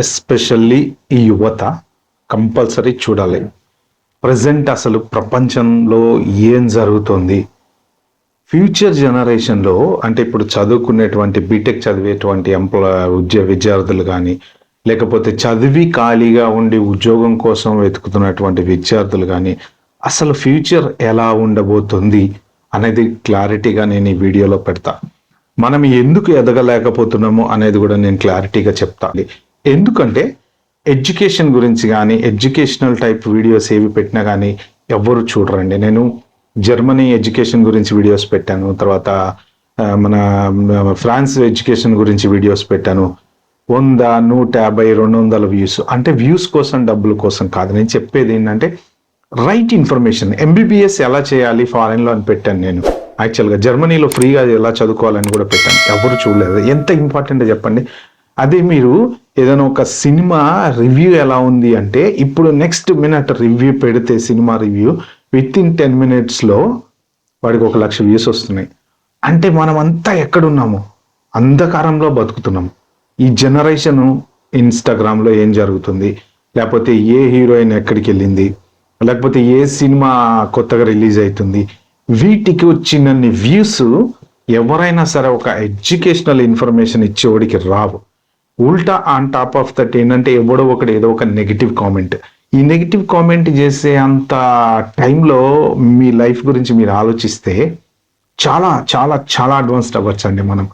Especially ఈ యువత compulsory చూడాలి. ప్రజెంట్ అసలు ప్రపంచంలో ఏం జరుగుతుంది, ఫ్యూచర్ జనరేషన్లో అంటే ఇప్పుడు చదువుకునేటువంటి బీటెక్ చదివేటువంటి విద్యార్థులు కానీ, లేకపోతే చదివి ఖాళీగా ఉండి ఉద్యోగం కోసం వెతుకుతున్నటువంటి విద్యార్థులు కానీ, అసలు ఫ్యూచర్ ఎలా ఉండబోతుంది అనేది క్లారిటీగా నేను ఈ వీడియోలో పెడతా. మనం ఎందుకు ఎదగలేకపోతున్నామో అనేది కూడా నేను క్లారిటీగా చెప్తాను. ఎందుకంటే ఎడ్యుకేషన్ గురించి కానీ, ఎడ్యుకేషనల్ టైప్ వీడియోస్ ఏవి పెట్టినా కానీ ఎవ్వరు చూడరండి. నేను జర్మనీ ఎడ్యుకేషన్ గురించి వీడియోస్ పెట్టాను, తర్వాత మన ఫ్రాన్స్ ఎడ్యుకేషన్ గురించి వీడియోస్ పెట్టాను. 100, 150, 200 వ్యూస్. అంటే వ్యూస్ కోసం, డబ్బుల కోసం కాదు. నేను చెప్పేది ఏంటంటే రైట్ ఇన్ఫర్మేషన్. ఎంబీబీఎస్ ఎలా చేయాలి ఫారెన్లో అని పెట్టాను నేను. యాక్చువల్గా జర్మనీలో ఫ్రీగా ఎలా చదువుకోవాలని కూడా పెట్టాను. ఎవరు చూడలేదు. ఎంత ఇంపార్టెంట్ చెప్పండి. అదే మీరు ఏదైనా ఒక సినిమా రివ్యూ ఎలా ఉంది అంటే, ఇప్పుడు నెక్స్ట్ మినిట్ రివ్యూ పెడితే సినిమా రివ్యూ విత్ ఇన్ 10 minutesలో వాడికి 1,00,000 వ్యూస్ వస్తున్నాయి. అంటే మనం అంతా ఎక్కడున్నాము? అంధకారంలో బతుకుతున్నాం. ఈ జనరేషను ఇన్స్టాగ్రామ్లో ఏం జరుగుతుంది, లేకపోతే ఏ హీరోయిన్ ఎక్కడికి వెళ్ళింది, లేకపోతే ఏ సినిమా కొత్తగా రిలీజ్ అవుతుంది, వీటికి వచ్చినన్ని వ్యూస్ ఎవరైనా సరే ఒక ఎడ్యుకేషనల్ ఇన్ఫర్మేషన్ ఇచ్చేవాడికి రావు. ఉల్టా ఆన్ టాప్ ఆఫ్ దట్ ఏంటంటే ఎవడో ఒకటి ఏదో ఒక నెగిటివ్ కామెంట్. ఈ నెగిటివ్ కామెంట్ చేసే అంత టైంలో మీ లైఫ్ గురించి మీరు ఆలోచిస్తే చాలా చాలా చాలా అడ్వాన్స్డ్ అవ్వచ్చండి మనం.